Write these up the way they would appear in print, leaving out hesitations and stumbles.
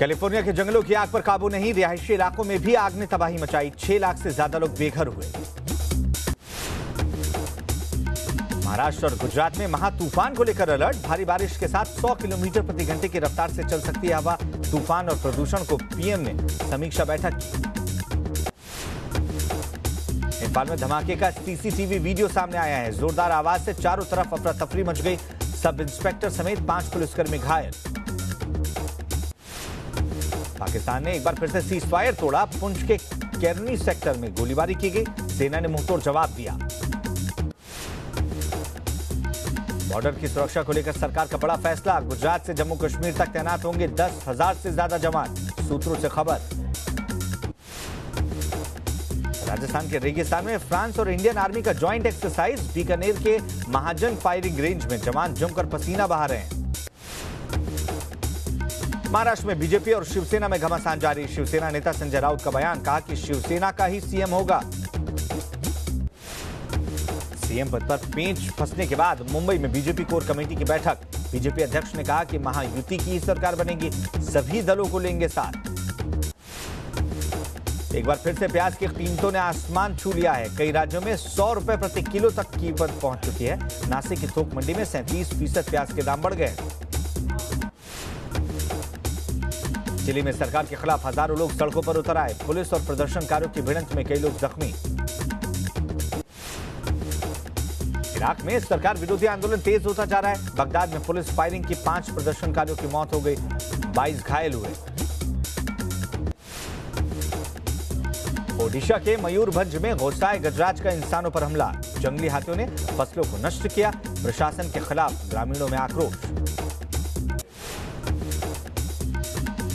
California के जंगलों की आग पर काबू नहीं, रिहायशी इलाकों में भी आग ने तबाही मचाई। 6 लाख से ज्यादा लोग बेघर हुए। महाराष्ट्र और गुजरात में महा तूफान को लेकर अलर्ट। भारी बारिश के साथ 100 किलोमीटर प्रति घंटे की रफ्तार से चल सकती है हवा। तूफान और प्रदूषण को पीएम ने समीक्षा बैठक की। नेपाल में धमाके का सीसीटीवी वीडियो सामने आया है। जोरदार आवाज से चारों तरफ अफरा तफरी मच गई। सब इंस्पेक्टर समेत 5 पुलिसकर्मी घायल। पाकिस्तान ने एक बार फिर से सीज फायर तोड़ा। पुंछ के केरनी सेक्टर में गोलीबारी की गई। सेना ने मुंहतोड़ जवाब दिया। बॉर्डर की सुरक्षा को लेकर सरकार का बड़ा फैसला। गुजरात से जम्मू कश्मीर तक तैनात होंगे 10,000 से ज्यादा जवान, सूत्रों से खबर। राजस्थान के रेगिस्तान में फ्रांस और इंडियन आर्मी का जॉइंट एक्सरसाइज। बीकानेर के महाजन फायरिंग रेंज में जवान जमकर पसीना बहा रहे हैं। महाराष्ट्र में बीजेपी और शिवसेना में घमासान जारी। शिवसेना नेता संजय राउत का बयान, कहा कि शिवसेना का ही सीएम होगा। सीएम पद पर पेंच फंसने के बाद मुंबई में बीजेपी कोर कमेटी की बैठक। बीजेपी अध्यक्ष ने कहा कि महायुति की ही सरकार बनेगी, सभी दलों को लेंगे साथ। एक बार फिर से प्याज की कीमतों ने आसमान छू लिया है। कई राज्यों में 100 रुपए प्रति किलो तक कीमत पहुंच चुकी है। नासिक की थोक मंडी में 37% प्याज के दाम बढ़ गए। चिली में सरकार के खिलाफ हजारों लोग सड़कों पर उतर आए। पुलिस और प्रदर्शनकारियों की भिड़ंत में कई लोग जख्मी। इराक में सरकार विरोधी आंदोलन तेज होता जा रहा है। बगदाद में पुलिस फायरिंग की 5 प्रदर्शनकारियों की मौत हो गई, 22 घायल हुए। ओडिशा के मयूरभंज में घोसाए गजराज का इंसानों पर हमला। जंगली हाथियों ने फसलों को नष्ट किया। प्रशासन के खिलाफ ग्रामीणों में आक्रोश।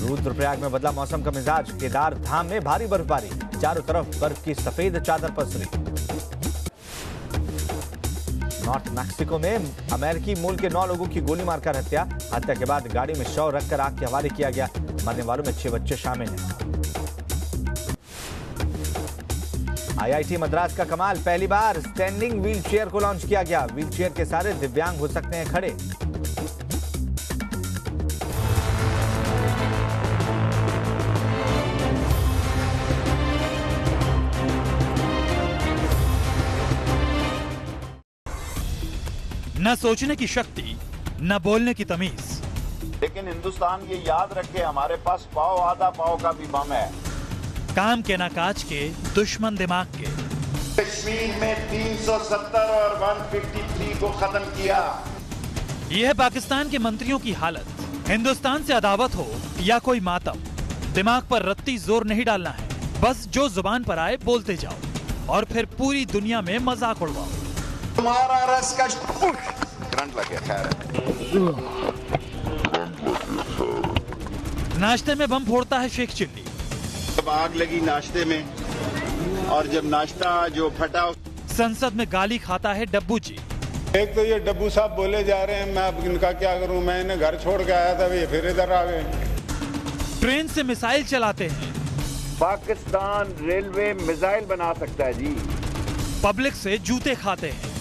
रुद्रप्रयाग में बदला मौसम का मिजाज। केदार धाम में भारी बर्फबारी। चारों तरफ बर्फ की सफेद चादर पसरी। नॉर्थ मैक्सिको में अमेरिकी मूल के 9 लोगों की गोली मारकर हत्या। हत्या के बाद गाड़ी में शव रखकर आग के हवाले किया गया। मरने वालों में 6 बच्चे शामिल हैं। आईआईटी मद्रास का कमाल, पहली बार स्टैंडिंग व्हील चेयर को लॉन्च किया गया। व्हील चेयर के सारे दिव्यांग हो सकते हैं खड़े। न सोचने की शक्ति, न बोलने की तमीज। लेकिन हिंदुस्तान ये याद रखे, हमारे पास पाव आधा पाव का भी बम है। काम के ना काज के, दुश्मन दिमाग के। कश्मीर में 370 और 153 को खत्म किया। यह है पाकिस्तान के मंत्रियों की हालत। हिंदुस्तान से अदावत हो या कोई मातम, दिमाग पर रत्ती जोर नहीं डालना है। बस जो जुबान पर आए बोलते जाओ और फिर पूरी दुनिया में मजाक उड़वाओ। तुम्हारा रस का करंट लग गया। खैर, नाश्ते में बम फोड़ता है शेख चिल्ली। जब आग लगी नाश्ते में और जब नाश्ता जो फटा। संसद में गाली खाता है डब्बू जी। एक तो ये डब्बू साहब बोले जा रहे हैं, मैं अब इनका क्या करूं। मैं इन्हें घर छोड़ के आया था, ये फिर इधर आ गए। ट्रेन से मिसाइल चलाते हैं। पाकिस्तान रेलवे मिसाइल बना सकता है जी। पब्लिक से जूते खाते हैं।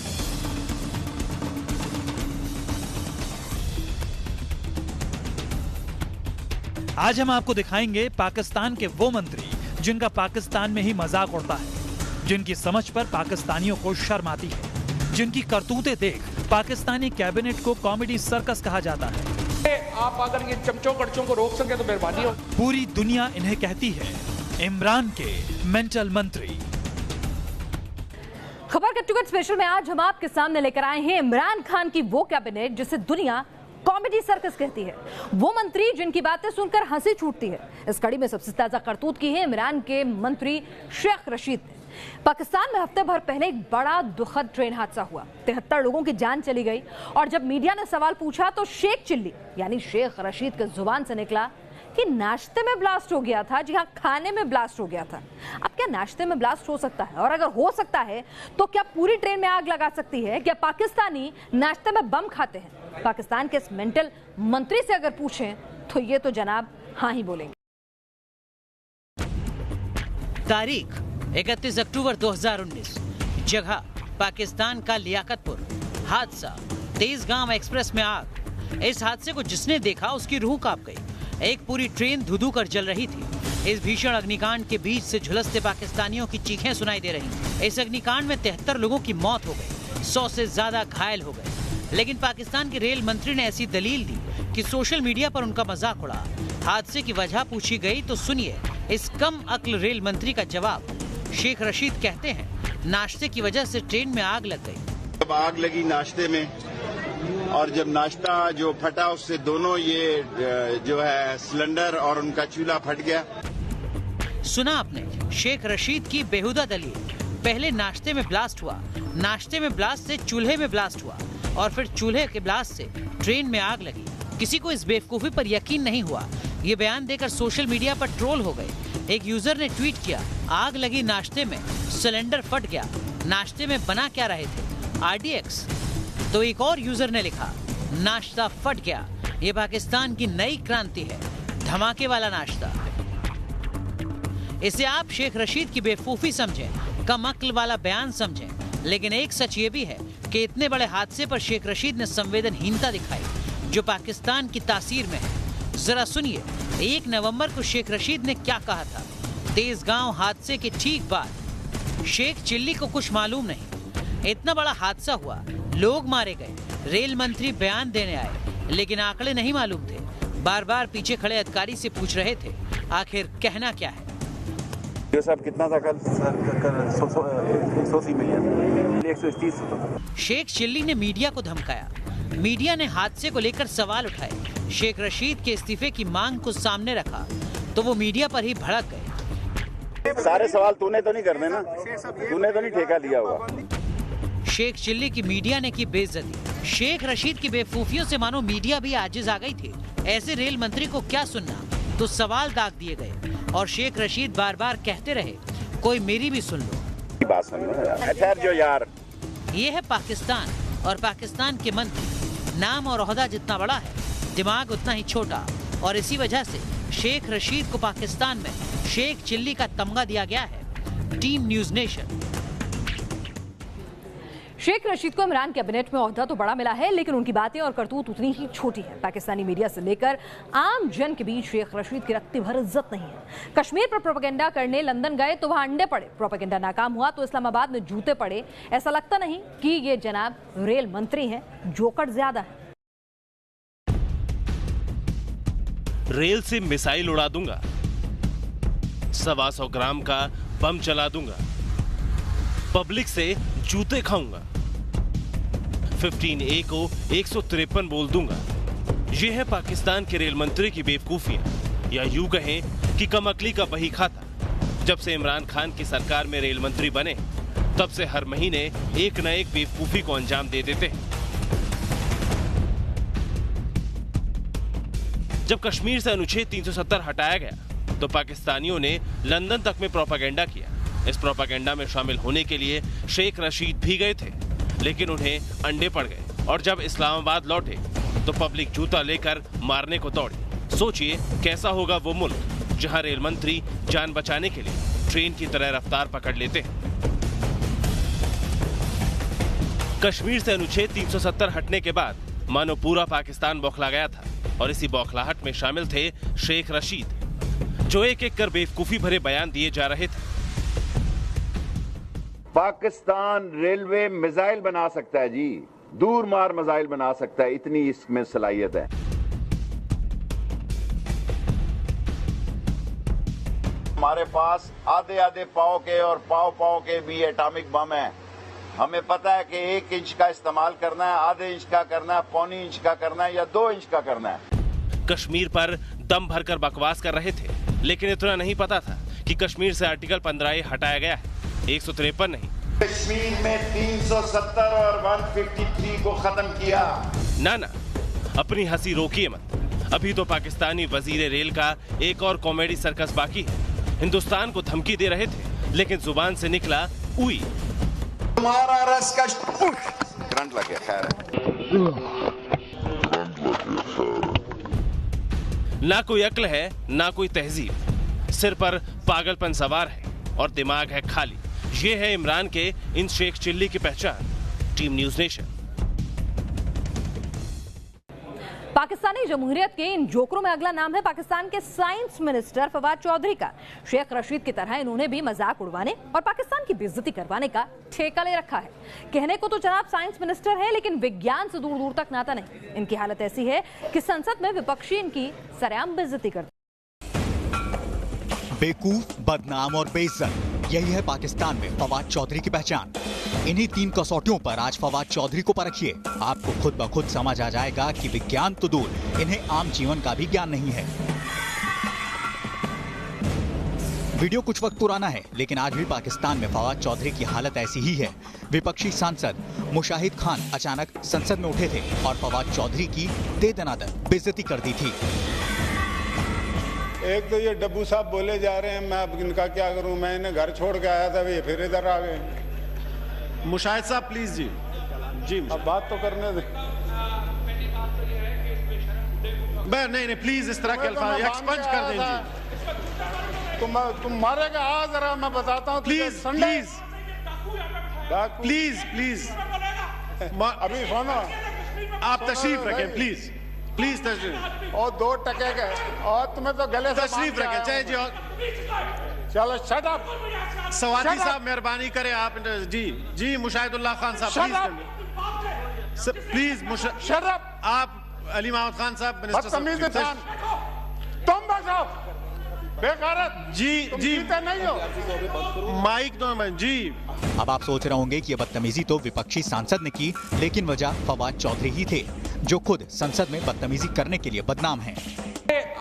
आज हम आपको दिखाएंगे पाकिस्तान के वो मंत्री जिनका पाकिस्तान में ही मजाक उड़ता है, जिनकी समझ पर पाकिस्तानियों को शर्म आती है, जिनकी करतूतें देख पाकिस्तानी कैबिनेट को कॉमेडी सर्कस कहा जाता है। आप अगर ये चमचों कड़चों को रोक सके तो मेहरबानी हो। पूरी दुनिया इन्हें कहती है इमरान के मेंटल मंत्री। खबर कट टू कट स्पेशल में आज हम आपके सामने लेकर आए हैं इमरान खान की वो कैबिनेट जिसे दुनिया कॉमेडी सर्कस कहती है। वो मंत्री जिनकी बातें सुनकर हंसी छूटती है। इस कड़ी में सबसे ताजा करतूत की है इमरान के मंत्री शेख रशीद ने। पाकिस्तान में हफ्ते भर पहले एक बड़ा दुखद ट्रेन हादसा हुआ। 73 लोगों की जान चली गई और जब मीडिया ने सवाल पूछा तो शेख चिल्ली यानी शेख रशीद के जुबान से निकला कि नाश्ते में ब्लास्ट हो गया था। जी हाँ, खाने में ब्लास्ट हो गया था। अब क्या नाश्ते में ब्लास्ट हो सकता है? और अगर हो सकता है तो क्या पूरी ट्रेन में आग लगा सकती है? क्या पाकिस्तानी नाश्ते में बम खाते हैं? पाकिस्तान के इस मेंटल मंत्री से अगर पूछें तो ये तो जनाब हाँ ही बोलेंगे। तारीख 31 अक्टूबर 2019, जगह पाकिस्तान का लियाकतपुर। हादसा तेजगांव एक्सप्रेस में आग। इस हादसे को जिसने देखा उसकी रूह कांप गई। एक पूरी ट्रेन धुधु कर जल रही थी। इस भीषण अग्निकांड के बीच से झुलसते पाकिस्तानियों की चीखें सुनाई दे रही। इस अग्निकांड में 73 लोगों की मौत हो गई, 100 से ज्यादा घायल हो गए। लेकिन पाकिस्तान के रेल मंत्री ने ऐसी दलील दी कि सोशल मीडिया पर उनका मजाक उड़ा। हादसे की वजह पूछी गई तो सुनिए इस कम अक्ल रेल मंत्री का जवाब। शेख रशीद कहते हैं, नाश्ते की वजह से ट्रेन में आग लग गई। जब आग लगी नाश्ते में, और जब नाश्ता जो फटा उससे दोनों ये जो है सिलेंडर और उनका चूल्हा फट गया। सुना आपने शेख रशीद की बेहुदा दलील। पहले नाश्ते में ब्लास्ट हुआ, नाश्ते में ब्लास्ट से चूल्हे में ब्लास्ट हुआ, और फिर चूल्हे के ब्लास्ट से ट्रेन में आग लगी। किसी को इस बेवकूफी पर यकीन नहीं हुआ। ये बयान देकर सोशल मीडिया पर ट्रोल हो गए। एक यूजर ने ट्वीट किया, आग लगी नाश्ते में, सिलेंडर फट गया, नाश्ते में बना क्या रहे थे, RDX। तो एक और यूजर ने लिखा, नाश्ता फट गया, ये पाकिस्तान की नई क्रांति है, धमाके वाला नाश्ता। इसे आप शेख रशीद की बेवकूफी समझें, कम अक्ल वाला बयान समझें, लेकिन एक सच ये भी है कि इतने बड़े हादसे पर शेख रशीद ने संवेदनहीनता दिखाई जो पाकिस्तान की तासीर में है। जरा सुनिए 1 नवंबर को शेख रशीद ने क्या कहा था। तेजगांव हादसे के ठीक बाद शेख चिल्ली को कुछ मालूम नहीं। इतना बड़ा हादसा हुआ, लोग मारे गए, रेल मंत्री बयान देने आए, लेकिन आंकड़े नहीं मालूम थे। बार बार पीछे खड़े अधिकारी से पूछ रहे थे, आखिर कहना क्या है। साहब कितना था कल? Sir 180 million, 130। शेख चिल्ली ने मीडिया को धमकाया। मीडिया ने हादसे को लेकर सवाल उठाए। शेख रशीद के इस्तीफे की मांग को सामने रखा तो वो मीडिया पर ही भड़क गए। सारे सवाल तूने तो नहीं करने ना, तूने तो नहीं ठेका लिया होगा। शेख चिल्ली की मीडिया ने की बेइज्जती। शेख रशीद की बेवकूफियों से मानो मीडिया भी आजिज आ गई थी। ऐसे रेल मंत्री को क्या सुनना, तो सवाल दाग दिए गए और शेख रशीद बार बार कहते रहे, कोई मेरी भी सुन लो। बात सुन लो, ठहर जो यार। ये है पाकिस्तान, और पाकिस्तान के मंत्री नाम और ओहदा जितना बड़ा है, दिमाग उतना ही छोटा, और इसी वजह से शेख रशीद को पाकिस्तान में शेख चिल्ली का तमगा दिया गया है। Team news nation. Sheikh Rashid को इमरान कैबिनेट में ओहदा तो बड़ा मिला है, लेकिन उनकी बातें और करतूत उतनी ही छोटी है। पाकिस्तानी मीडिया से लेकर आम जन के बीच शेख रशीद की रत्ती भर इज्जत नहीं है। कश्मीर पर प्रोपेगेंडा करने लंदन गए तो वहां अंडे पड़े, प्रोपेगेंडा नाकाम हुआ तो इस्लामाबाद में जूते पड़े। ऐसा लगता नहीं कि ये जनाब रेल मंत्री हैं, जोकर ज्यादा है। रेल से मिसाइल उड़ा दूंगा, 125 ग्राम का बम चला दूंगा, पब्लिक से जूते खाऊंगा, 15A को 153 बोल दूंगा। यह है पाकिस्तान के रेल मंत्री की बेवकूफियां, या यूं कहें कि कमअक्ली का बही खाता। जब से इमरान खान की सरकार में रेल मंत्री बने, तब से हर महीने एक न एक बेवकूफी को अंजाम दे देते हैं। जब कश्मीर से अनुच्छेद 370 हटाया गया तो पाकिस्तानियों ने लंदन तक में प्रोपेगेंडा किया। इस प्रोपेगेंडा में शामिल होने के लिए शेख रशीद भी गए थे, लेकिन उन्हें अंडे पड़ गए और जब इस्लामाबाद लौटे तो पब्लिक जूता लेकर मारने को दौड़ी। सोचिए कैसा होगा वो मुल्क जहां रेल मंत्री जान बचाने के लिए ट्रेन की तरह रफ्तार पकड़ लेते हैं। कश्मीर से अनुच्छेद 370 हटने के बाद मानो पूरा पाकिस्तान बौखला गया था, और इसी बौखलाहट में शामिल थे शेख रशीद, जो एक एक कर बेवकूफी भरे बयान दिए जा रहे थे। पाकिस्तान रेलवे मिसाइल बना सकता है जी, दूर मार मिसाइल बना सकता है, इतनी इसमें सलाहियत है। हमारे पास आधे आधे पाव के और पाव के भी एटॉमिक बम है। हमें पता है कि 1 इंच का इस्तेमाल करना है, आधे इंच का करना है, पौनी इंच का करना है या 2 इंच का करना है। कश्मीर पर दम भरकर बकवास कर रहे थे, लेकिन इतना नहीं पता था कि कश्मीर से आर्टिकल 15A हटाया गया है, 153 नहीं। कश्मीर में 370 और 153 को खत्म किया। ना, अपनी हंसी रोकिए मत। अभी तो पाकिस्तानी वजीर रेल का एक और कॉमेडी सर्कस बाकी है। हिंदुस्तान को धमकी दे रहे थे, लेकिन जुबान से निकला उई। तुम्हारा रस का करंट लग गया। खैर ना कोई अक्ल है, ना कोई तहजीब, सिर पर पागलपन सवार है और दिमाग है खाली। ये है इमरान के इन शेख चिल्ली की पहचान। Team news nation. पाकिस्तानी जमहूरियत के इन जोकरों में अगला नाम है पाकिस्तान के साइंस मिनिस्टर फवाद चौधरी का। शेख रशीद की तरह इन्होंने भी मजाक उड़वाने और पाकिस्तान की बेइज्जती करवाने का ठेका ले रखा है। कहने को तो जनाब साइंस मिनिस्टर है, लेकिन विज्ञान से दूर दूर तक नाता नहीं। इनकी हालत ऐसी है कि संसद में विपक्षी इनकी सरेआम बेइज्जती करते। बेवकूफ, बदनाम और बेइज्जत, यही है पाकिस्तान में फवाद चौधरी की पहचान। इन्हीं 3 कसौटियों पर आज फवाद चौधरी को परखिए। आपको खुद ब खुद समझ आ जाएगा कि विज्ञान तो दूर, इन्हें आम जीवन का भी ज्ञान नहीं है। वीडियो कुछ वक्त पुराना है, लेकिन आज भी पाकिस्तान में फवाद चौधरी की हालत ऐसी ही है। विपक्षी सांसद मुशाहिद खान अचानक संसद में उठे थे और फवाद चौधरी की दे दनादन बेइज्जती कर दी थी। एक तो ये डब्बू साहब बोले जा रहे हैं, मैं अब इनका क्या करूं। मैं इन्हें घर छोड़ के आया था, ये फिर इधर आ गए। मुशाहिद साहब प्लीज जी। जी अब बात तो करने दे। नहीं प्लीज इस तरह के अल्फाज एक्सपंज कर दें जी। तुम मारेगा। हाँ जरा मैं बताता हूँ। प्लीज प्लीज प्लीज प्लीज अभी सुनो, आप तशरीफ रखें प्लीज प्लीज तशरीफ। और 2 टके का और तुम्हें तो गले से तशरीफ रखें चाहे जी। चलो शट अप। सवादी साहब मेहरबानी करें आप। जी जी मुशाहिदुल्लाह खान साहब प्लीज शट अप। आप अली महमूद खान साहब मिनिस्टर साहब तुम बचाओ बेगारत। जी जी नहीं हो माइक दो मैं जी। अब आप सोच रहे होंगे कि ये बदतमीजी तो विपक्षी सांसद ने की, लेकिन वजह फवाद चौधरी ही थे, जो खुद संसद में बदतमीजी करने के लिए बदनाम हैं।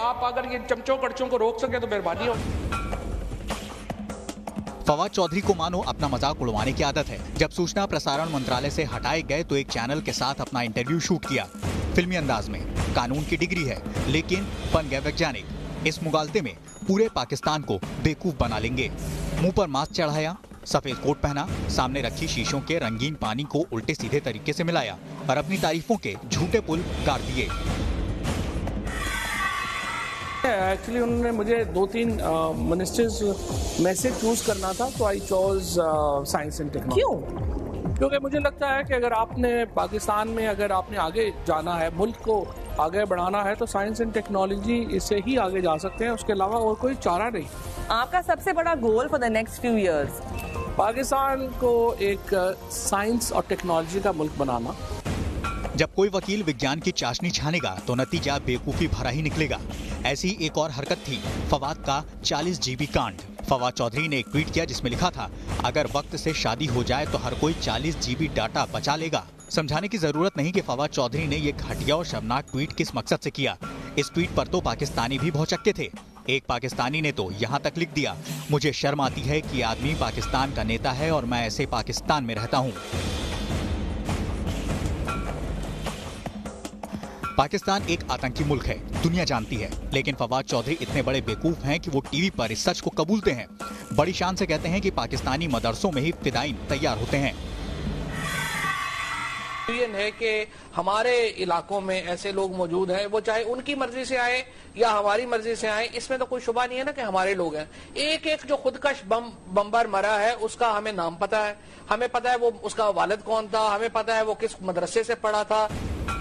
आप अगर ये चमचों कड़चों को रोक सके तो मेहरबानी हो। फवाद चौधरी को मानो अपना मजाक उड़वाने की आदत है। जब सूचना प्रसारण मंत्रालय से हटाए गए तो एक चैनल के साथ अपना इंटरव्यू शूट किया फिल्मी अंदाज में। कानून की डिग्री है, लेकिन बन गए वैज्ञानिक। इस मुगालते में पूरे पाकिस्तान को बेवकूफ बना लेंगे। मुंह पर मास्क चढ़ाया, सफेद कोट पहना, सामने रखी शीशों के रंगीन पानी को उल्टे सीधे तरीके से मिलाया और अपनी तारीफों के झूठे पुल गाड़ दिए। एक्चुअली उन्होंने मुझे 2-3 मिनिस्टर्स में से चूज करना था, तो आई चॉज साइंस एंड टेक्नोलॉजी। क्यों? क्योंकि मुझे लगता है कि अगर आपने पाकिस्तान में अगर आपने आगे जाना है, मुल्क को आगे बढ़ाना है, तो साइंस एंड टेक्नोलॉजी इससे ही आगे जा सकते हैं। उसके अलावा और कोई चारा नहीं। आपका सबसे बड़ा goal for the next few years? Pakistan को एक साइंस और टेक्नोलॉजी का मुल्क बनाना। जब कोई वकील विज्ञान की चाशनी छानेगा तो नतीजा बेवकूफी भरा ही निकलेगा। ऐसी एक और हरकत थी फवाद का 40 GB कांड। फवाद चौधरी ने एक ट्वीट किया जिसमें लिखा था, अगर वक्त से शादी हो जाए तो हर कोई 40 GB डाटा बचा लेगा। समझाने की जरूरत नहीं कि फवाद चौधरी ने ये घटिया और शर्मनाक ट्वीट किस मकसद से किया। इस ट्वीट पर तो पाकिस्तानी भी भौचक्के थे। एक पाकिस्तानी ने तो यहाँ तक लिख दिया, मुझे शर्म आती है कि आदमी पाकिस्तान का नेता है और मैं ऐसे पाकिस्तान में रहता हूँ। पाकिस्तान एक आतंकी मुल्क है, दुनिया जानती है, लेकिन फवाद चौधरी इतने बड़े बेवकूफ हैं कि वो टीवी पर इस सच को कबूलते हैं। बड़ी शान से कहते हैं कि पाकिस्तानी मदरसों में ही फिदाइन तैयार होते हैं। है कि हमारे इलाकों में ऐसे लोग मौजूद हैं, वो चाहे उनकी मर्जी से आए या हमारी मर्जी से आए, इसमें तो कोई शुबा नहीं है ना कि हमारे लोग हैं। एक एक जो खुदकश बम्बर मरा है उसका हमें नाम पता है, हमें पता है वो उसका वालिद कौन था, हमें पता है वो किस मदरसे से पढ़ा था।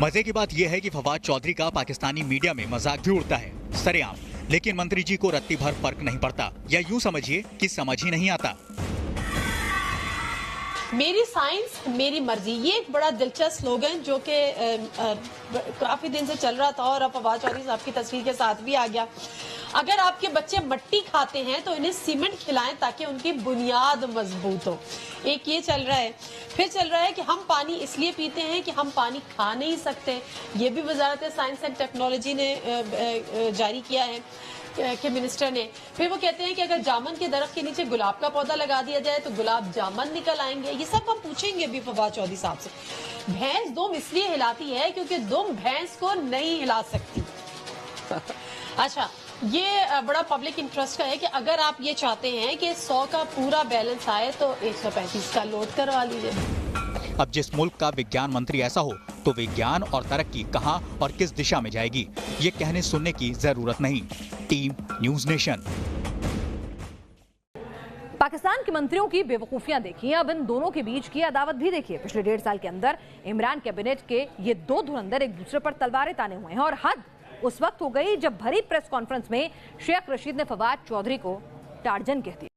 मजे की बात यह है कि फवाद चौधरी का पाकिस्तानी मीडिया में मजाक भी उड़ता है सरेआम, लेकिन मंत्री जी को रत्ती भर फर्क नहीं पड़ता, या यूं समझिए कि समझ ही नहीं आता। मेरी साइंस मेरी मर्जी, ये एक बड़ा दिलचस्प स्लोगन जो कि काफी दिन से चल रहा था और अब फवाद चौधरी साहब की तस्वीर के साथ भी आ गया। अगर आपके बच्चे मट्टी खाते हैं तो इन्हें सीमेंट खिलाएं ताकि उनकी बुनियाद मजबूत हो। एक ये चल रहा है। फिर चल रहा है कि हम पानी इसलिए पीते हैं कि हम पानी खा नहीं सकते। ये भी वजारत साइंस एंड टेक्नोलॉजी ने जारी किया है कि मिनिस्टर ने। फिर वो कहते हैं कि अगर जामन के दरख्त के नीचे गुलाब का पौधा लगा दिया जाए तो गुलाब जामन निकल आएंगे। ये सब हम पूछेंगे भी फवाद चौधरी साहब से। भैंस दुम इसलिए हिलाती है क्योंकि दुम भैंस को नहीं हिला सकती। अच्छा, ये बड़ा पब्लिक इंटरेस्ट का है कि अगर आप ये चाहते हैं कि 100 का पूरा बैलेंस आए तो 135 का लोड करवा लीजिए। अब जिस मुल्क का विज्ञान मंत्री ऐसा हो तो विज्ञान और तरक्की कहां और किस दिशा में जाएगी, ये कहने सुनने की जरूरत नहीं। Team news nation. पाकिस्तान के मंत्रियों की बेवकूफियां देखी, अब इन दोनों के बीच की अदावत भी देखिए। पिछले 1.5 साल के अंदर इमरान कैबिनेट के ये दो धुरंधर एक दूसरे पर तलवारें ताने हुए हैं और हद उस वक्त हो गई जब भरी प्रेस कॉन्फ्रेंस में शेख रशीद ने फवाद चौधरी को टार्जन कह दिया।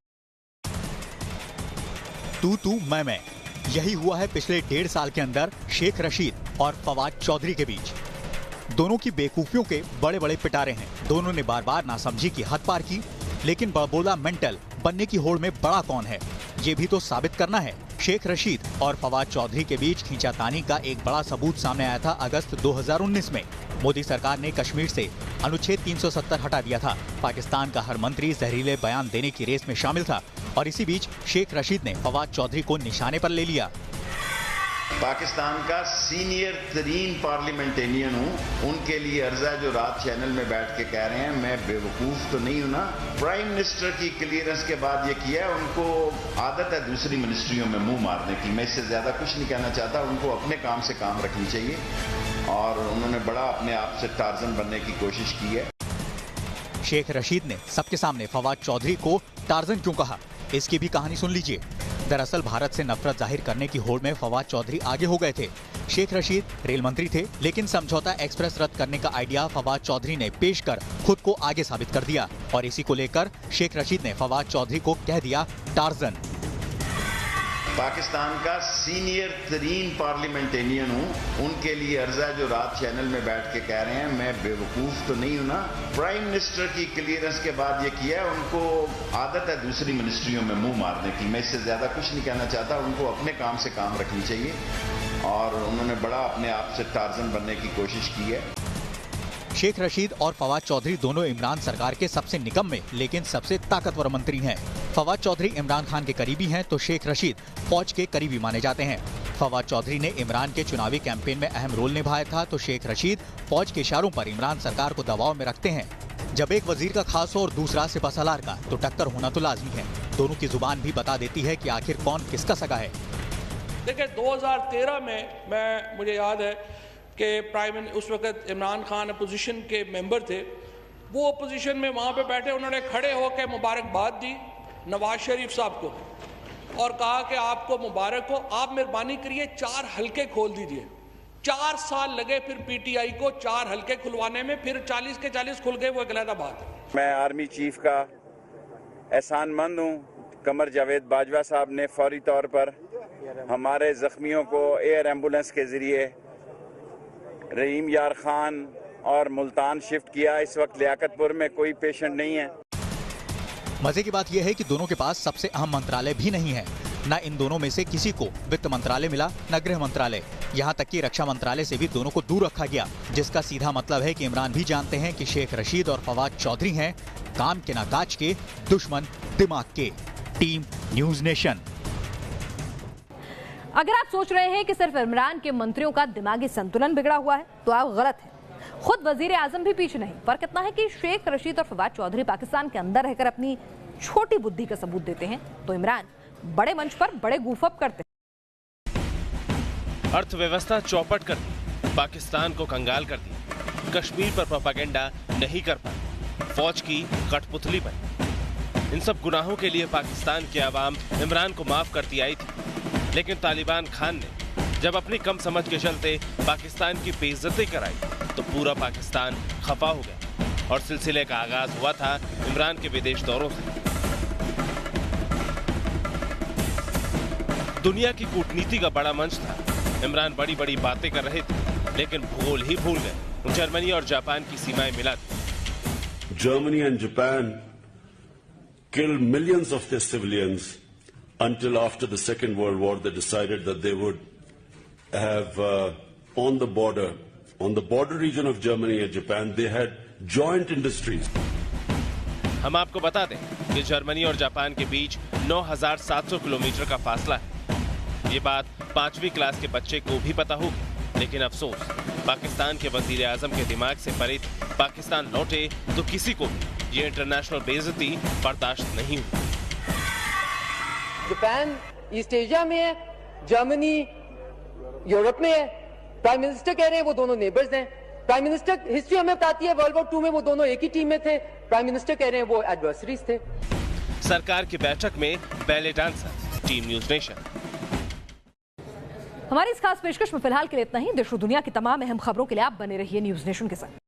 तू मैं यही हुआ है पिछले 1.5 साल के अंदर शेख रशीद और फवाद चौधरी के बीच। दोनों की बेवकूफियों के बड़े बड़े पिटारे हैं। दोनों ने बार बार नासमझी की हद पार की, लेकिन बड़बोला मेंटल बनने की होड़ में बड़ा कौन है, ये भी तो साबित करना है। शेख रशीद और फवाद चौधरी के बीच खींचातानी का एक बड़ा सबूत सामने आया था अगस्त 2019 में। मोदी सरकार ने कश्मीर से अनुच्छेद 370 हटा दिया था। पाकिस्तान का हर मंत्री जहरीले बयान देने की रेस में शामिल था और इसी बीच शेख रशीद ने फवाद चौधरी को निशाने पर ले लिया। पाकिस्तान का सीनियर तरीन पार्लियामेंटेरियन हूँ, उनके लिए अर्जा जो रात चैनल में बैठ के कह रहे हैं मैं बेवकूफ तो नहीं हूँ ना। प्राइम मिनिस्टर की क्लियरेंस के बाद ये किया है, उनको आदत है दूसरी मिनिस्ट्रियों में मुंह मारने की। मैं इससे ज्यादा कुछ नहीं कहना चाहता। उनको अपने काम से काम रखनी चाहिए और उन्होंने बड़ा अपने आप से टार्जन बनने की कोशिश की है। शेख रशीद ने सबके सामने फवाद चौधरी को टार्जन क्यों कहा, इसकी भी कहानी सुन लीजिए। दरअसल भारत से नफरत जाहिर करने की होड़ में फवाद चौधरी आगे हो गए थे। शेख रशीद रेल मंत्री थे, लेकिन समझौता एक्सप्रेस रद्द करने का आइडिया फवाद चौधरी ने पेश कर खुद को आगे साबित कर दिया और इसी को लेकर शेख रशीद ने फवाद चौधरी को कह दिया टार्जन। पाकिस्तान का सीनियर तरीन पार्लियामेंटेरियन हूँ, उनके लिए अर्जा जो रात चैनल में बैठ के कह रहे हैं मैं बेवकूफ तो नहीं हूँ ना। प्राइम मिनिस्टर की क्लियरेंस के बाद ये किया है, उनको आदत है दूसरी मिनिस्ट्रियों में मुंह मारने की। मैं इससे ज्यादा कुछ नहीं कहना चाहता। उनको अपने काम से काम रखनी चाहिए और उन्होंने बड़ा अपने आप से टार्जन बनने की कोशिश की है। शेख रशीद और फवाद चौधरी दोनों इमरान सरकार के सबसे निकम्मे लेकिन सबसे ताकतवर मंत्री हैं। फवाद चौधरी इमरान खान के करीबी हैं तो शेख रशीद फौज के करीबी माने जाते हैं। फवाद चौधरी ने इमरान के चुनावी कैंपेन में अहम रोल निभाया था तो शेख रशीद फौज के इशारों पर इमरान सरकार को दबाव में रखते हैं। जब एक वजीर का खास हो और दूसरा सिपहसालार का, तो टक्कर होना तो लाजमी है। दोनों की जुबान भी बता देती है कि आखिर कौन किसका सगा है। देखिए 2013 में मुझे याद है कि उस वक्त इमरान खान अपोजिशन के मेंबर थे। वो अपोजिशन में वहाँ पे बैठे, उन्होंने खड़े होकर मुबारकबाद दी नवाज शरीफ साहब को और कहा कि आपको मुबारक हो, आप मेहरबानी करिए 4 हलके खोल दीजिए। 4 साल लगे फिर पीटीआई को 4 हलके खुलवाने में, फिर 40 के 40 खुल गए, वो एक अलग बात है। मैं आर्मी चीफ का एहसानमंद हूँ। कमर जावेद बाजवा साहब ने फौरी तौर पर हमारे जख्मियों को एयर एम्बुलेंस के जरिए रहीम यार खान और मुल्तान शिफ्ट किया। इस वक्त लियाकतपुर में कोई पेशेंट नहीं है। मजे की बात यह है कि दोनों के पास सबसे अहम मंत्रालय भी नहीं है। न इन दोनों में से किसी को वित्त मंत्रालय मिला, न गृह मंत्रालय। यहाँ तक कि रक्षा मंत्रालय से भी दोनों को दूर रखा गया, जिसका सीधा मतलब है कि इमरान भी जानते हैं कि शेख रशीद और फवाद चौधरी हैं काम के ना काज के, दुश्मन दिमाग के। Team news nation. अगर आप सोच रहे हैं कि सिर्फ इमरान के मंत्रियों का दिमागी संतुलन बिगड़ा हुआ है तो आप गलत हैं। खुद वजीर आजम भी पीछे नहीं। फर्क इतना है कि शेख रशीद और फवाद चौधरी पाकिस्तान के अंदर रहकर अपनी छोटी बुद्धि का सबूत देते हैं, तो इमरान बड़े मंच पर बड़े गूफअप करते हैं। अर्थव्यवस्था चौपट कर दी, पाकिस्तान को कंगाल कर दिया, कश्मीर पर प्रोपेगेंडा नहीं कर पाए, फौज की कठपुतली बनी। इन सब गुनाहों के लिए पाकिस्तान की आवाम इमरान को माफ करती आई थी, लेकिन तालिबान खान ने जब अपनी कम समझ के चलते पाकिस्तान की बेइज्जती कराई तो पूरा पाकिस्तान खफा हो गया और सिलसिले का आगाज हुआ था इमरान के विदेश दौरों से। दुनिया की कूटनीति का बड़ा मंच था। इमरान बड़ी बड़ी बातें कर रहे थे, लेकिन भूल ही भूल गए जर्मनी और जापान की सीमाएं मिला दी। Germany and Japan killed millions of their civilians until after the Second World War they decided that they would have on the border region of Germany and Japan they had joint industries. हम आपको बता दें कि Germany और Japan के बीच 9,700 kilometre का फासला है। ये बात 5वीं क्लास के बच्चे को भी पता होगी, लेकिन अफसोस पाकिस्तान के वजीर आजम के दिमाग से परे पाकिस्तान लौटे तो किसी को भी ये इंटरनेशनल बेइज्जती बर्दाश्त नहीं हुई। जापान ईस्ट एशिया में है, जर्मनी यूरोप में है। प्राइम मिनिस्टर कह रहे हैं वो दोनों नेबर्स हैं। प्राइम मिनिस्टर हिस्ट्री हमें बताती है वर्ल्ड वॉर 2 में वो दोनों एक ही टीम में थे। प्राइम मिनिस्टर कह रहे हैं वो एडवर्सरीज थे। सरकार की बैठक में ballet dancer. Team news nation. हमारी इस खास पेशकश में फिलहाल के लिए इतना ही। देश और दुनिया की तमाम अहम खबरों के लिए आप बने रहिए न्यूज नेशन के साथ।